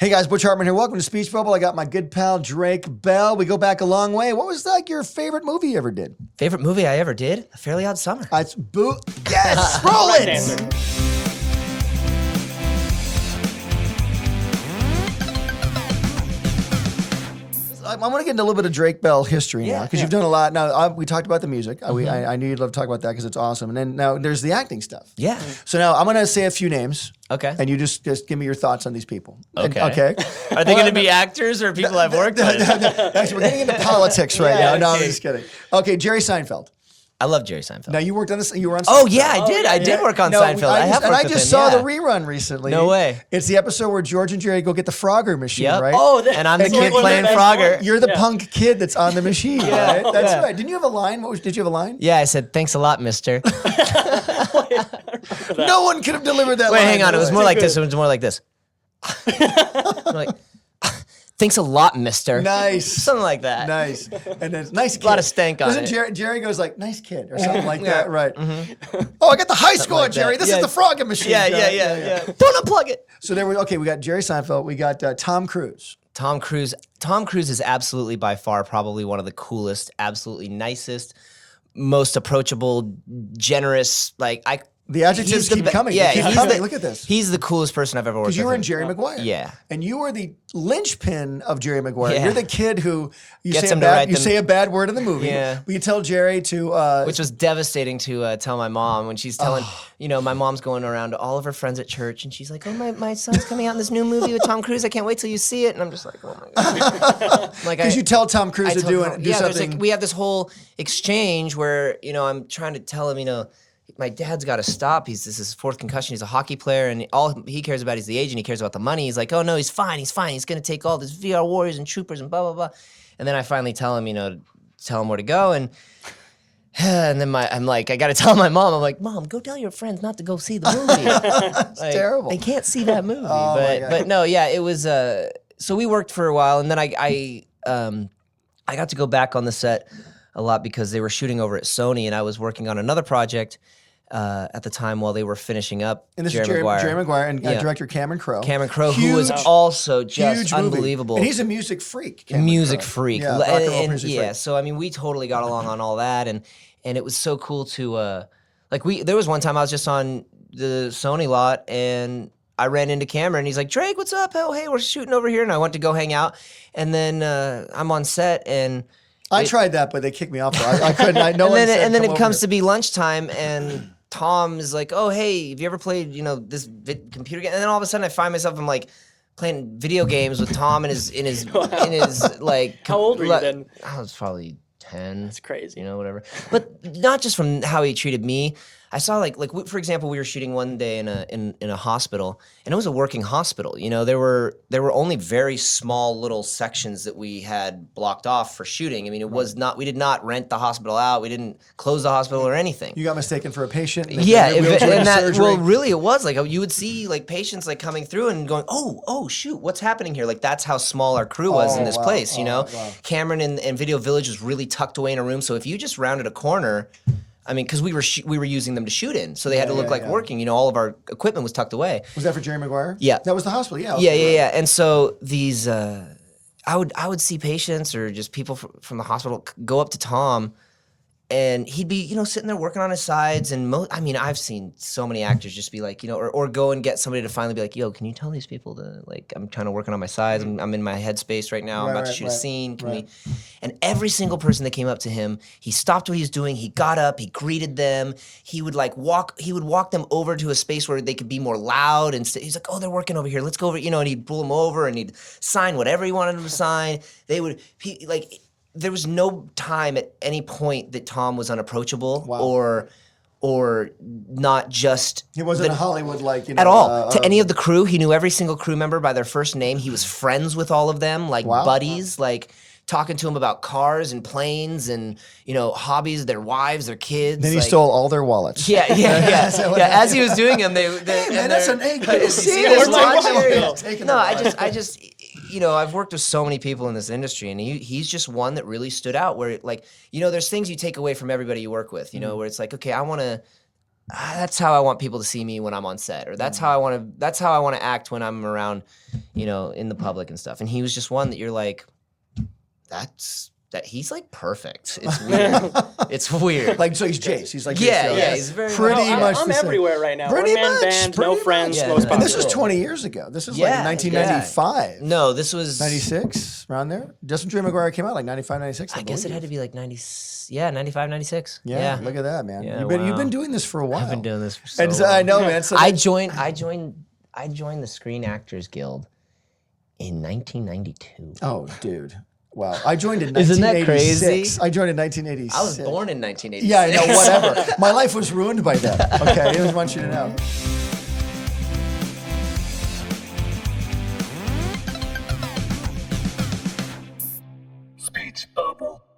Hey guys, Butch Hartman here. Welcome to Speech Bubble. I got my good pal Drake Bell. We go back a long way. What was like your favorite movie you ever did? Favorite movie I ever did? A Fairly Odd Summer. It's Yes, roll Right it. answer. I want to get into a little bit of Drake Bell history now because you've done a lot. Now we talked about the music. I knew you'd love to talk about that because it's awesome. And then now there's the acting stuff. Yeah. So now I'm going to say a few names. Okay. And you just give me your thoughts on these people. Okay. Okay. Are they going to be actors or people I've worked with? Actually, we're getting into politics right now. No, I'm just kidding. Okay, Jerry Seinfeld. I love Jerry Seinfeld. Now you worked on this. You were on. Oh Seinfeld. yeah, I did. I did work on No, Seinfeld. I have worked I with just him, saw yeah. the rerun recently. No way. It's the episode where George and Jerry go get the Frogger machine, Yep. right? Oh, And I'm the that's kid one of playing best Frogger. ones. You're the punk kid that's on the machine, right? That's yeah. right. Didn't you have a line? Did you have a line? Yeah, I said thanks a lot, mister. No one could have delivered that Wait, line. hang on. It was really. more like this. It was more like this. Like, thanks a lot, mister. Nice. Something like that. Nice. And then nice kid. lot of stank on Doesn't it. Jerry goes like, nice kid or something like that, right? Oh, I got the high score, like that. Jerry. This Yeah. is the Frogger machine. Yeah. Don't unplug it. So we got Jerry Seinfeld. We got Tom Cruise. Tom Cruise. Tom Cruise is absolutely by far probably one of the coolest, absolutely nicest, most approachable, generous. The adjectives he's the keep be- coming. Yeah, They keep he's coming. the- Look at this. He's the coolest person I've ever worked with. Because you were in Jerry Maguire. Yeah. And you were the linchpin of Jerry Maguire. Yeah. You're the kid who Gets him to write you them- say a bad word in the movie. Yeah. But you tell Jerry to Which was devastating to tell my mom when she's telling, my mom's going around to all of her friends at church and she's like, oh, my son's coming out in this new movie with Tom Cruise. I can't wait till you see it. And I'm just like, oh my God. because you tell Tom Cruise to do there's something. we have this whole exchange where, I'm trying to tell him, my dad's got to stop. This is his fourth concussion. He's a hockey player, and all he cares about is the age, and he cares about the money. He's like, oh, no, he's fine. He's going to take all this VR warriors and troopers and blah, blah, blah. And then I finally tell him, tell him where to go. And then I'm like, I got to tell my mom. I'm like, Mom, go tell your friends not to go see the movie. It's terrible. They can't see that movie. Oh, my God. But no, yeah, it was. So we worked for a while, and then I got to go back on the set a lot because they were shooting over at Sony, and I was working on another project at the time while they were finishing up And this Jerry is Jerry Maguire. Maguire and Yeah. director Cameron Crowe. Cameron Crowe, who Huge, was also just huge movie. unbelievable. And he's a music freak. Cameron music Crowe. freak. Yeah, rock and roll And music freak. so I mean, we totally got along on all that, and it was so cool to there was one time I was just on the Sony lot and I ran into Cameron. He's like, Drake, what's up? Oh, hey, we're shooting over here, and I went to go hang out, and then I'm on set and. I tried that, but they kicked me off. I couldn't. And then it comes to be lunchtime, and Tom is like, "Oh, hey, have you ever played, this computer game?" And then all of a sudden, I find myself, I'm like playing video games with Tom in his like. How old were you then? I was probably 10. That's crazy. Whatever. But not just from how he treated me. I saw for example, we were shooting one day in a hospital, and it was a working hospital. There were only very small little sections that we had blocked off for shooting. I mean, we did not rent the hospital out. We didn't close the hospital or anything. You got mistaken for a patient. And Yeah, they wheeled you into surgery. really it was like you would see like patients like coming through and going, oh shoot, what's happening here? Like that's how small our crew was in this wow. place. Wow. Cameron and Video Village was really tucked away in a room, so if you just rounded a corner. I mean, because we were using them to shoot in, so they had to look like working. All of our equipment was tucked away. Was that for Jerry Maguire? Yeah. That was the hospital. Yeah. Yeah. And so these, I would see patients or just people from the hospital go up to Tom, and he'd be, sitting there working on his sides. And I've seen so many actors just be like, or go and get somebody to finally be like, yo, can you tell these people to I'm trying to work on my sides. I'm in my headspace right now. I'm about to shoot a scene. Can we? And every single person that came up to him, he stopped what he was doing. He got up. He greeted them. He would walk them over to a space where they could be more loud. And he's like, oh, they're working over here. Let's go over. And he'd pull them over and he'd sign whatever he wanted them to sign. There was no time at any point that Tom was unapproachable or not just He wasn't a Hollywood at all. To any of the crew, he knew every single crew member by their first name. He was friends with all of them, like buddies, like talking to them about cars and planes and hobbies, their wives, their kids. Then he stole all their wallets. Yeah. As he was doing them, Man, that's an egg. Where's my wallet? No, I just I've worked with so many people in this industry, and he's just one that really stood out. Where there's things you take away from everybody you work with. Where it's like, okay, I want to that's how I want people to see me when I'm on set, or that's how I want to act when I'm around, in the public and stuff. And he was just one that you're like, he's like perfect. It's weird. It's weird. Like, so he's Jace. He's like, he's very pretty much I'm the same. everywhere right now. Pretty One-man much, band, pretty no much. friends, Yeah, most no. And this was popular. 20 years ago. This is Yeah, like 1995. No, this was 96, around there. Justin Jerry Maguire came out like 95, 96. I guess it had to be like 95, 96. Yeah, look at that, man. Yeah, You've been doing this for a while. I've been doing this for so And long. I know, man. So I joined the Screen Actors Guild in 1992. oh, dude. Wow. I joined in Isn't that 1986. crazy? I joined in 1986. I was born in 1986. Yeah, I know, whatever. My life was ruined by that. Okay, I just want you to know.